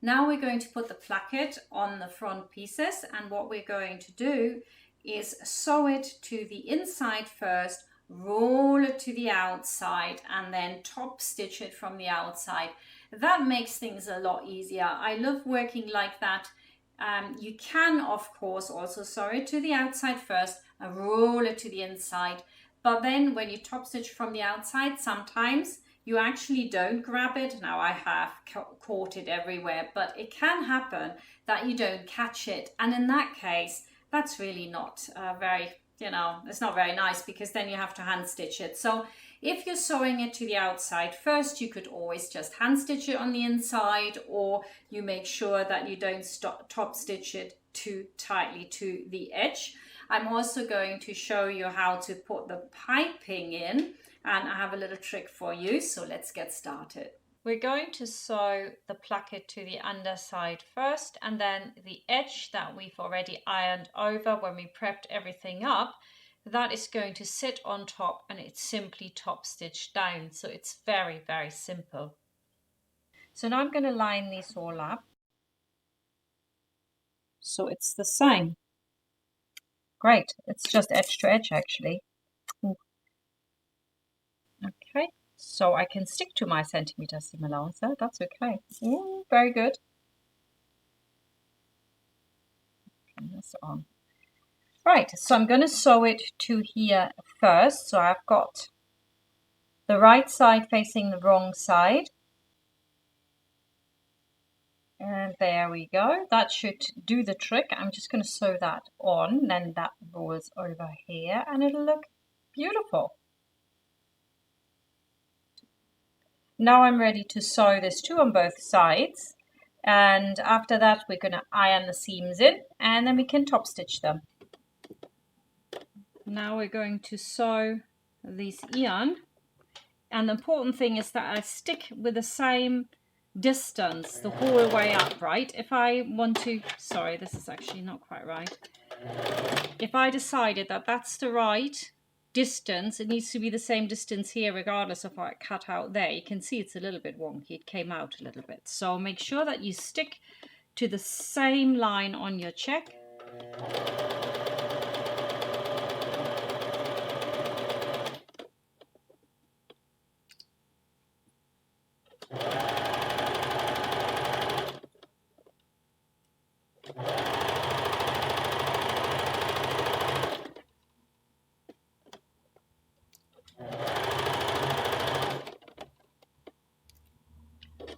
Now we're going to put the placket on the front pieces, and what we're going to do is sew it to the inside first, roll it to the outside, and then top stitch it from the outside. That makes things a lot easier. I love working like that. You can of course also sew it to the outside first and roll it to the inside, but then when you top stitch from the outside, sometimes you actually don't grab it. Now I have caught it everywhere, but it can happen that you don't catch it, and in that case that's really not very, it's not very nice, because then you have to hand stitch it. So if you're sewing it to the outside first, you could always just hand stitch it on the inside, or you make sure that you don't top stitch it too tightly to the edge. I'm also going to show you how to put the piping in, and I have a little trick for you, so let's get started. We're going to sew the placket to the underside first, and then the edge that we've already ironed over when we prepped everything up, that is going to sit on top, and it's simply top stitched down. So it's very, very simple. So now I'm going to line these all up. So it's the same. Great. It's just edge to edge actually. Ooh. Okay. So I can stick to my centimeter seam allowance there. That's okay. Ooh, very good. Turn this on. Right, so I'm going to sew it to here first. So I've got the right side facing the wrong side. And there we go. That should do the trick. I'm just going to sew that on, then that rolls over here, and it'll look beautiful. Now I'm ready to sew this too on both sides. And after that, we're going to iron the seams in, and then we can top stitch them. Now we're going to sew these in, and the important thing is that I stick with the same distance the whole way up, right? If I want to, sorry, this is actually not quite right. If I decided that that's the right distance, it needs to be the same distance here regardless of what I cut out there. You can see it's a little bit wonky, it came out a little bit. So make sure that you stick to the same line on your check.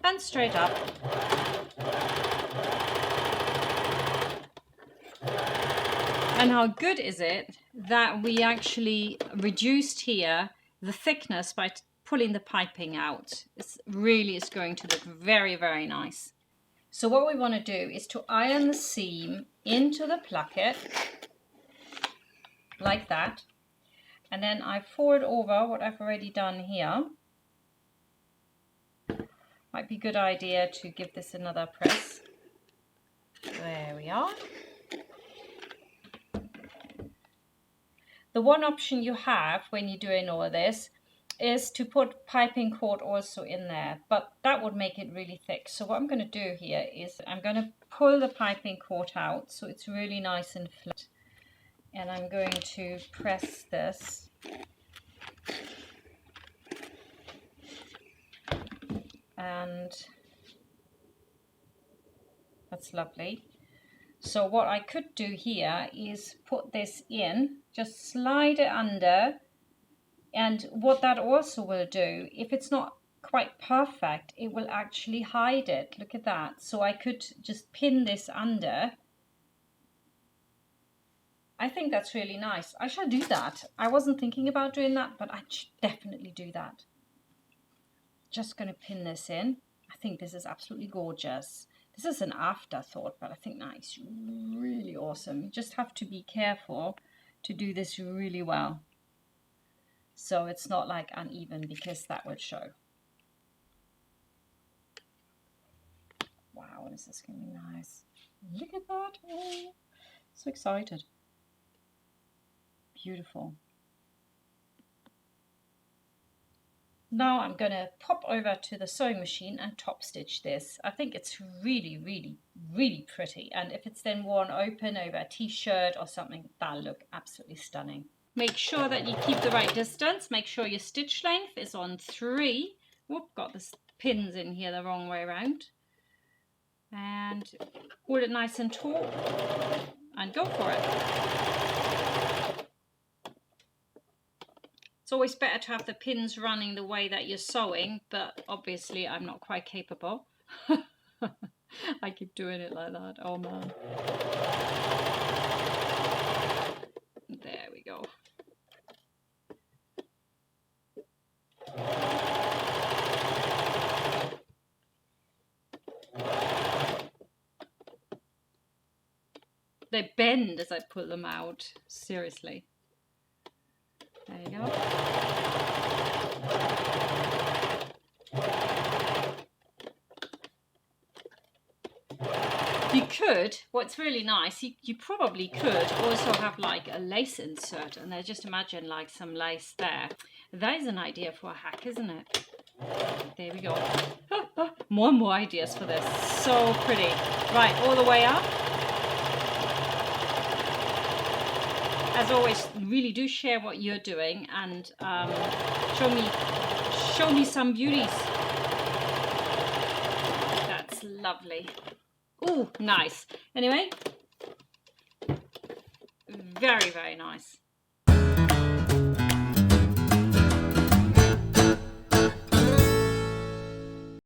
And straight up. And how good is it that we actually reduced here the thickness by pulling the piping out? It really is going to look very, very nice. So what we want to do is to iron the seam into the placket like that, and then I fold over what I've already done here. Might be a good idea to give this another press. There we are. The one option you have when you're doing all this is to put piping cord also in there, but that would make it really thick. So what I'm going to do here is I'm going to pull the piping cord out so it's really nice and flat, and I'm going to press this and that's lovely. So what I could do here is put this in, just slide it under, and what that also will do, if it's not quite perfect, it will actually hide it. Look at that. So I could just pin this under. I think that's really nice. I shall do that. I wasn't thinking about doing that, but I should definitely do that. Just going to pin this in. I think this is absolutely gorgeous. This is an afterthought, but I think that is really awesome. You just have to be careful to do this really well, so it's not like uneven, because that would show. Wow, this is going to be nice. Look at that. Oh, so excited. Beautiful. Now I'm going to pop over to the sewing machine and top stitch this. I think it's really, really, really pretty. And if it's then worn open over a t-shirt or something, that'll look absolutely stunning. Make sure that you keep the right distance. Make sure your stitch length is on 3. Whoop, got the pins in here the wrong way around. And hold it nice and taut and go for it. It's always better to have the pins running the way that you're sewing, but obviously I'm not quite capable. I keep doing it like that. Oh man. There we go. They bend as I pull them out. Seriously. There you go. You could, what's really nice, you probably could also have like a lace insert, and then just imagine like some lace there. That is an idea for a hack, isn't it? There we go. More and more ideas for this. So pretty. Right, all the way up. As always, really do share what you're doing and show me some beauties. That's lovely. Oh, nice. Anyway, very, very nice.